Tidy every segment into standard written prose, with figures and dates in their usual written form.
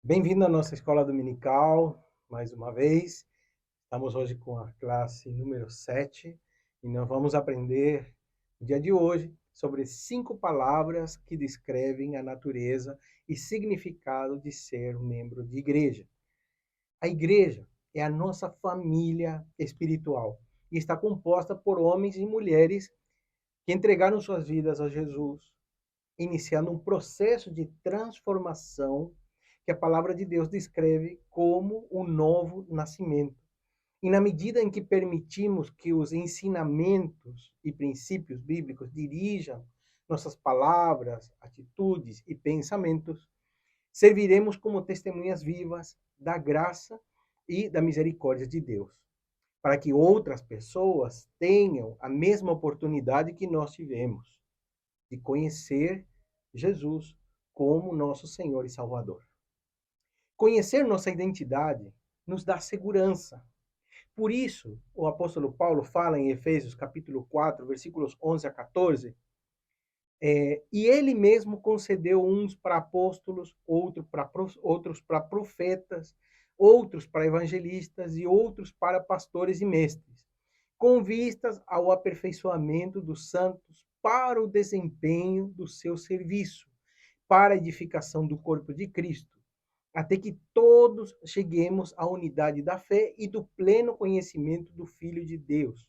Bem-vindo à nossa escola dominical, mais uma vez. Estamos hoje com a classe número 7 e nós vamos aprender, no dia de hoje, sobre 5 palavras que descrevem a natureza e significado de ser um membro de igreja. A igreja é a nossa família espiritual e está composta por homens e mulheres que entregaram suas vidas a Jesus, iniciando um processo de transformação que a palavra de Deus descreve como o novo nascimento. E na medida em que permitimos que os ensinamentos e princípios bíblicos dirijam nossas palavras, atitudes e pensamentos, serviremos como testemunhas vivas da graça e da misericórdia de Deus, para que outras pessoas tenham a mesma oportunidade que nós tivemos de conhecer Jesus como nosso Senhor e Salvador. Conhecer nossa identidade nos dá segurança. Por isso, o apóstolo Paulo fala em Efésios capítulo 4, versículos 11 a 14, e ele mesmo concedeu uns para apóstolos, outros para profetas, outros para evangelistas e outros para pastores e mestres, com vistas ao aperfeiçoamento dos santos para o desempenho do seu serviço, para a edificação do corpo de Cristo, até que todos cheguemos à unidade da fé e do pleno conhecimento do Filho de Deus,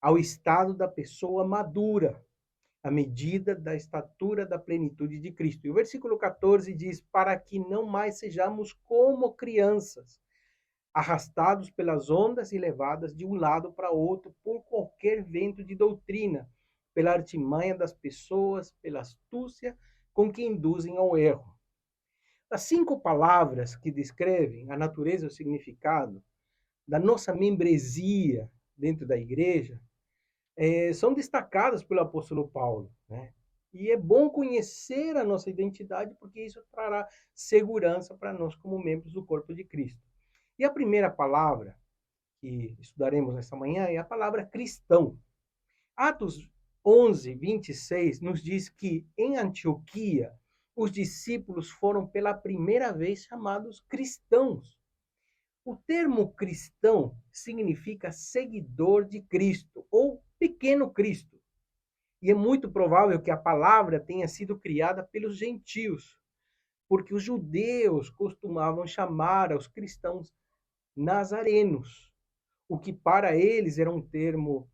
ao estado da pessoa madura, à medida da estatura da plenitude de Cristo. E o versículo 14 diz: para que não mais sejamos como crianças, arrastados pelas ondas e levadas de um lado para outro por qualquer vento de doutrina, pela artimanha das pessoas, pela astúcia com que induzem ao erro. As 5 palavras que descrevem a natureza e o significado da nossa membresia dentro da igreja são destacadas pelo apóstolo Paulo, né? E é bom conhecer a nossa identidade, porque isso trará segurança para nós como membros do corpo de Cristo. E a primeira palavra que estudaremos nessa manhã é a palavra cristão. Atos 11, 26 nos diz que em Antioquia os discípulos foram pela primeira vez chamados cristãos. O termo cristão significa seguidor de Cristo ou pequeno Cristo. E é muito provável que a palavra tenha sido criada pelos gentios, porque os judeus costumavam chamar aos cristãos nazarenos, o que para eles era um termo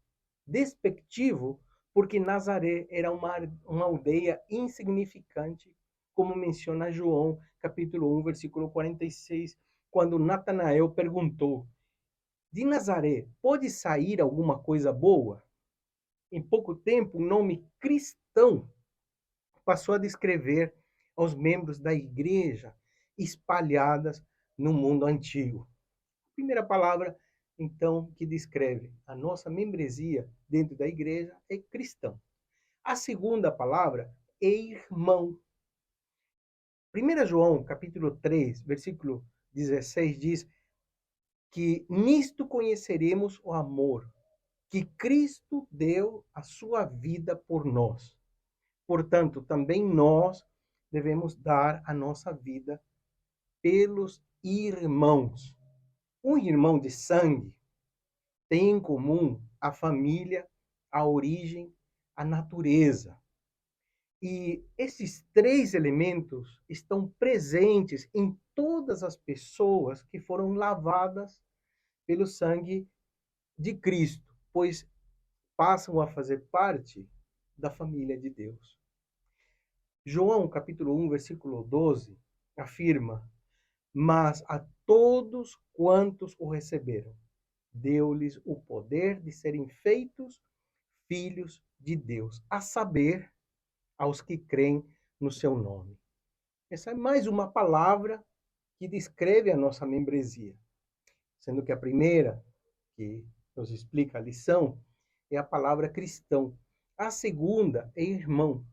despectivo, porque Nazaré era uma aldeia insignificante, como menciona João, capítulo 1, versículo 46, quando Natanael perguntou: de Nazaré pode sair alguma coisa boa? Em pouco tempo, o nome cristão passou a descrever aos membros da igreja espalhadas no mundo antigo. A primeira palavra, então, que descreve a nossa membresia dentro da igreja é cristão. A segunda palavra é irmão. 1 João, capítulo 3, versículo 16, diz que nisto conheceremos o amor, que Cristo deu a sua vida por nós. Portanto, também nós devemos dar a nossa vida pelos irmãos. Um irmão de sangue tem em comum a família, a origem, a natureza. E esses 3 elementos estão presentes em todas as pessoas que foram lavadas pelo sangue de Cristo, pois passam a fazer parte da família de Deus. João, capítulo 1, versículo 12, afirma: mas a todos quantos o receberam, deu-lhes o poder de serem feitos filhos de Deus, a saber, aos que creem no seu nome. Essa é mais uma palavra que descreve a nossa membresia, sendo que a primeira, que nos explica a lição, é a palavra cristão. A segunda é irmão.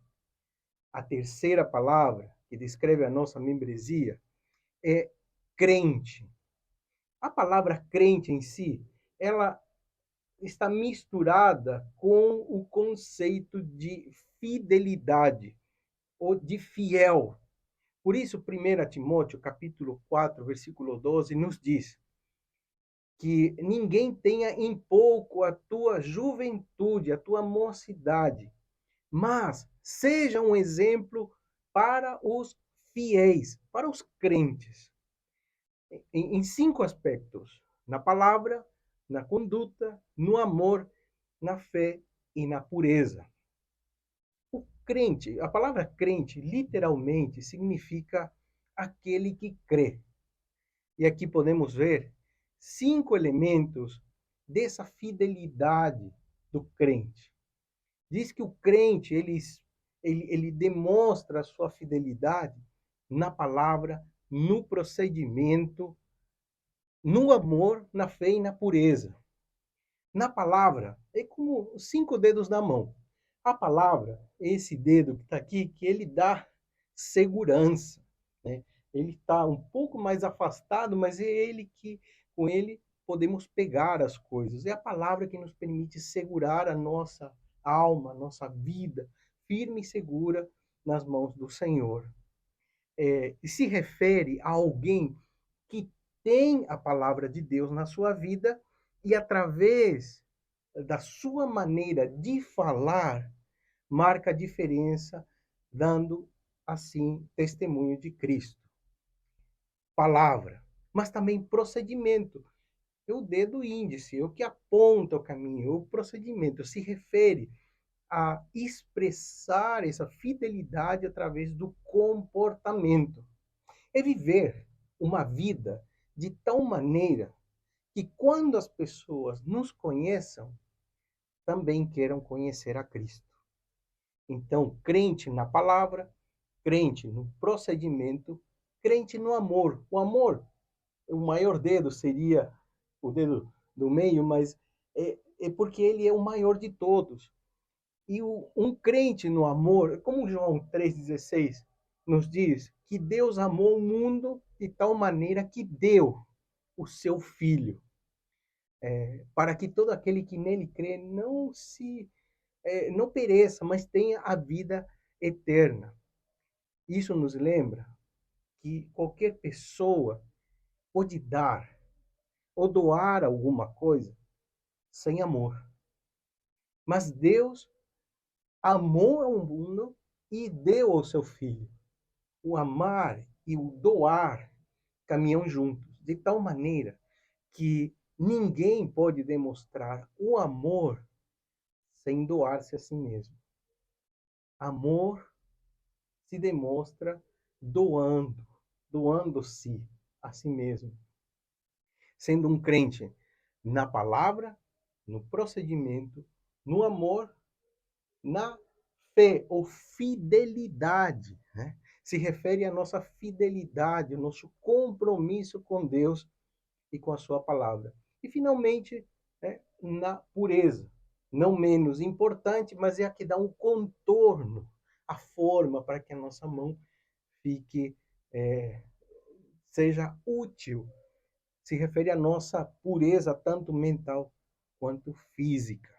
A terceira palavra, que descreve a nossa membresia, é crente. A palavra crente em si, ela está misturada com o conceito de fidelidade ou de fiel, Por isso, 1 Timóteo, capítulo 4, versículo 12, nos diz que ninguém tenha em pouco a tua juventude, a tua mocidade, mas seja um exemplo para os fiéis, para os crentes, em 5 aspectos: na palavra, na conduta, no amor, na fé e na pureza. O crente, a palavra crente, literalmente significa aquele que crê. E aqui podemos ver 5 elementos dessa fidelidade do crente. Diz que o crente, ele demonstra a sua fidelidade na palavra, no procedimento, no amor, na fé e na pureza. Na palavra, é como os 5 dedos da mão. A palavra, esse dedo que está aqui, que ele dá segurança, né? Ele está um pouco mais afastado, mas é ele que, com ele, podemos pegar as coisas. É a palavra que nos permite segurar a nossa alma, a nossa vida, firme e segura nas mãos do Senhor. E se refere a alguém que tem a palavra de Deus na sua vida e, através da sua maneira de falar, marca a diferença, dando assim testemunho de Cristo. Palavra, mas também procedimento. É o dedo índice, é o que aponta o caminho, o procedimento se refere a expressar essa fidelidade através do comportamento. É viver uma vida de tal maneira que, quando as pessoas nos conheçam, também queiram conhecer a Cristo. Então, crente na palavra, crente no procedimento, crente no amor. O amor, o maior dedo seria o dedo do meio, mas é porque ele é o maior de todos. E um crente no amor, como João 3,16 nos diz, que Deus amou o mundo de tal maneira que deu o seu Filho, para que todo aquele que nele crê não pereça, mas tenha a vida eterna. Isso nos lembra que qualquer pessoa pode dar ou doar alguma coisa sem amor. Mas Deus amou ao mundo e deu ao seu Filho. O amar e o doar caminham juntos, de tal maneira que ninguém pode demonstrar o amor sem doar-se a si mesmo. Amor se demonstra doando-se a si mesmo. Sendo um crente na palavra, no procedimento, no amor, na fé ou fidelidade, né? Se refere à nossa fidelidade, ao nosso compromisso com Deus e com a sua palavra. E, finalmente, na pureza, não menos importante, mas é a que dá um contorno, a forma para que a nossa mão fique, seja útil. Se refere à nossa pureza, tanto mental quanto física.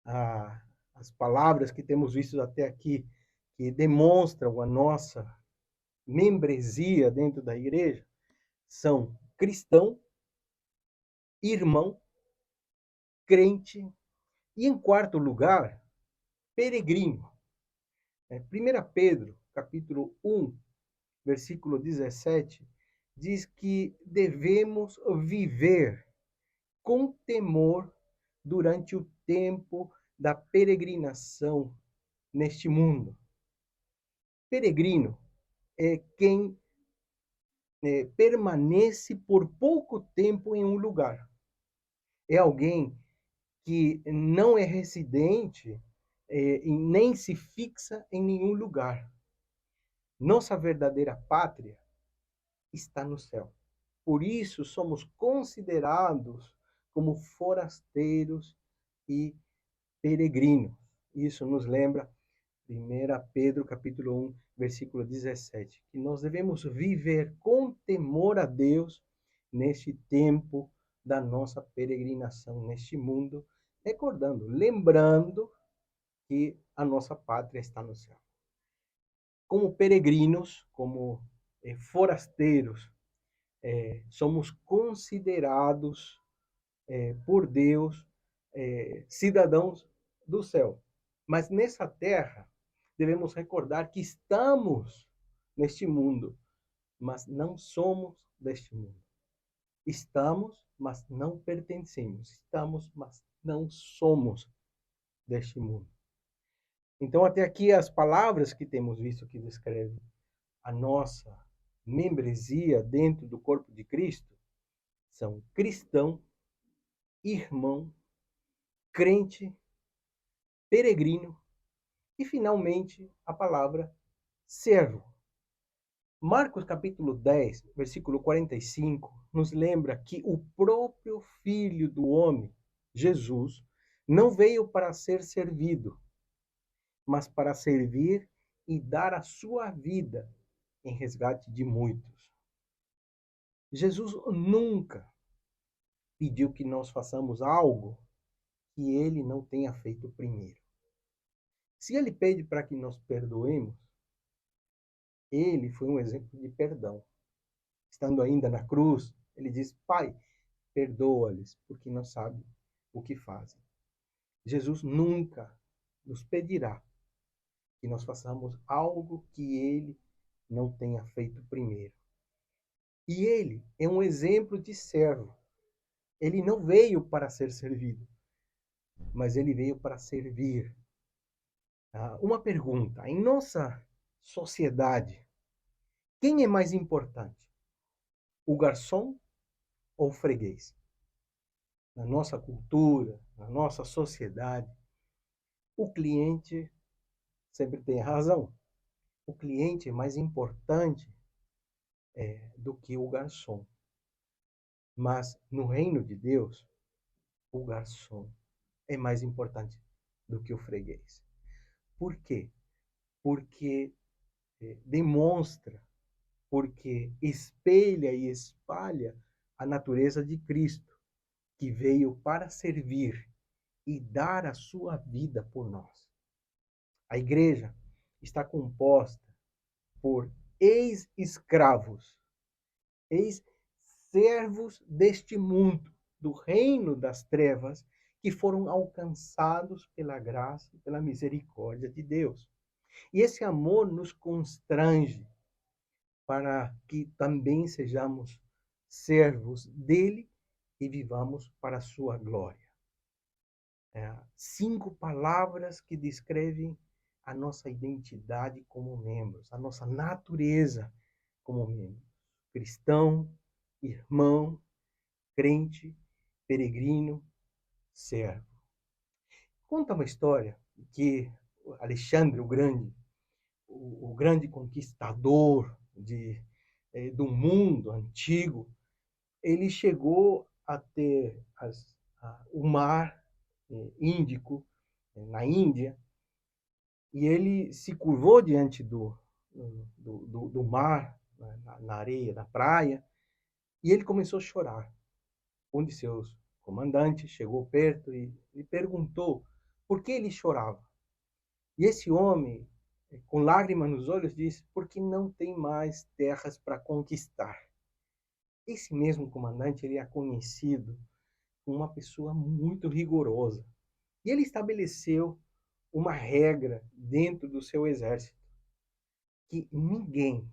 As palavras que temos visto até aqui, que demonstram a nossa membresia dentro da igreja, são cristão, irmão, crente e, em quarto lugar, peregrino. 1 Pedro, capítulo 1, versículo 17, diz que devemos viver com temor durante o tempo da peregrinação neste mundo. Peregrino é quem permanece por pouco tempo em um lugar. É alguém que não é residente e nem se fixa em nenhum lugar. Nossa verdadeira pátria está no céu. Por isso somos considerados como forasteiros e peregrinos. Isso nos lembra 1 Pedro capítulo 1, versículo 17, que nós devemos viver com temor a Deus neste tempo da nossa peregrinação neste mundo, lembrando que a nossa pátria está no céu. como peregrinos, como forasteiros, somos considerados por Deus cidadãos do céu. Mas nessa terra, devemos recordar que estamos neste mundo, mas não somos deste mundo. Estamos, mas não pertencemos. Estamos, mas não somos deste mundo. Então, até aqui, as palavras que temos visto que descrevem a nossa membresia dentro do corpo de Cristo são cristão, irmão, crente, peregrino e, finalmente, a palavra servo. Marcos capítulo 10, versículo 45, nos lembra que o próprio Filho do Homem, Jesus, não veio para ser servido, mas para servir e dar a sua vida em resgate de muitos. Jesus nunca pediu que nós façamos algo que ele não tenha feito primeiro. Se ele pede para que nós perdoemos, ele foi um exemplo de perdão. Estando ainda na cruz, ele diz: Pai, perdoa-lhes, porque não sabem o que fazem. Jesus nunca nos pedirá que nós façamos algo que ele não tenha feito primeiro. E ele é um exemplo de servo. Ele não veio para ser servido, mas ele veio para servir. Uma pergunta: em nossa sociedade, quem é mais importante? O garçom ou o freguês? Na nossa cultura, na nossa sociedade, o cliente sempre tem razão. O cliente é mais importante do que o garçom. Mas no reino de Deus, o garçom é mais importante do que o freguês. Por quê? Porque demonstra, porque espelha e espalha a natureza de Cristo, que veio para servir e dar a sua vida por nós. A igreja está composta por ex-escravos, ex-servos deste mundo, do reino das trevas, que foram alcançados pela graça e pela misericórdia de Deus. E esse amor nos constrange para que também sejamos servos dele e vivamos para a sua glória. 5 palavras que descrevem a nossa identidade como membros, a nossa natureza como membros. Cristão, irmão, crente, peregrino, servo. Conta uma história que Alexandre o Grande, o grande conquistador do mundo antigo, ele chegou a ter o mar Índico, na Índia, e ele se curvou diante do mar, na areia da praia, e ele começou a chorar. Um de seus comandantes chegou perto e perguntou por que ele chorava. E esse homem, com lágrimas nos olhos, disse: porque não tem mais terras para conquistar. Esse mesmo comandante, ele é conhecido como uma pessoa muito rigorosa. E ele estabeleceu uma regra dentro do seu exército, que ninguém,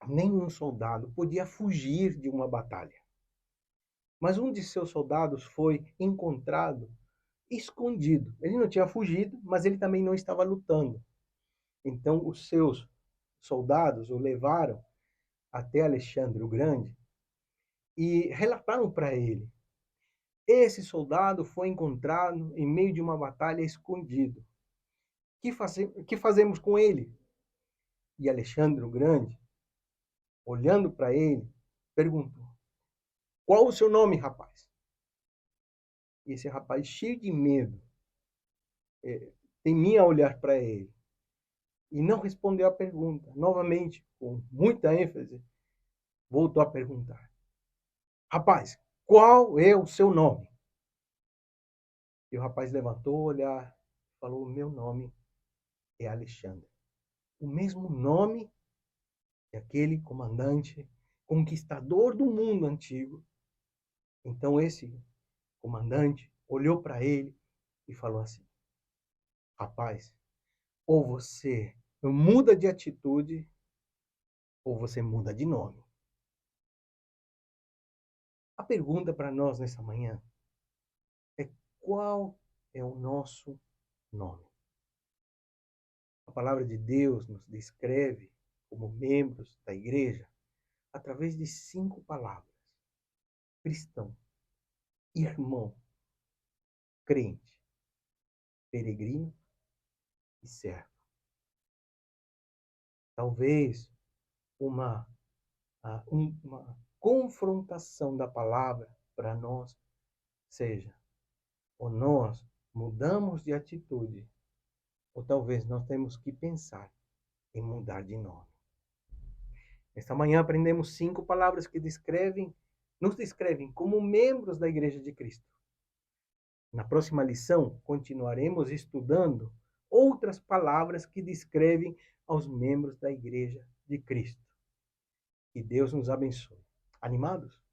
nenhum soldado, podia fugir de uma batalha. Mas um de seus soldados foi encontrado escondido. Ele não tinha fugido, mas ele também não estava lutando. Então, os seus soldados o levaram até Alexandre o Grande e relataram para ele: esse soldado foi encontrado em meio de uma batalha escondido. Que fazemos com ele? E Alexandre o Grande, olhando para ele, perguntou: qual o seu nome, rapaz? E esse rapaz, cheio de medo, temia olhar para ele e não respondeu a pergunta. Novamente, com muita ênfase, voltou a perguntar: rapaz, qual é o seu nome? E o rapaz levantou o olhar e falou: meu nome é Alexandre. o mesmo nome que aquele comandante, conquistador do mundo antigo. Então esse comandante olhou para ele e falou assim: rapaz, ou você muda de atitude, ou você muda de nome. A pergunta para nós nessa manhã é: qual é o nosso nome? A palavra de Deus nos descreve como membros da igreja através de 5 palavras: cristão, irmão, crente, peregrino e servo. Talvez uma, uma confrontação da palavra para nós seja: ou nós mudamos de atitude, ou talvez nós temos que pensar em mudar de nome. Esta manhã aprendemos 5 palavras que nos descrevem como membros da Igreja de Cristo. Na próxima lição, continuaremos estudando outras palavras que descrevem aos membros da Igreja de Cristo. Que Deus nos abençoe. Animados?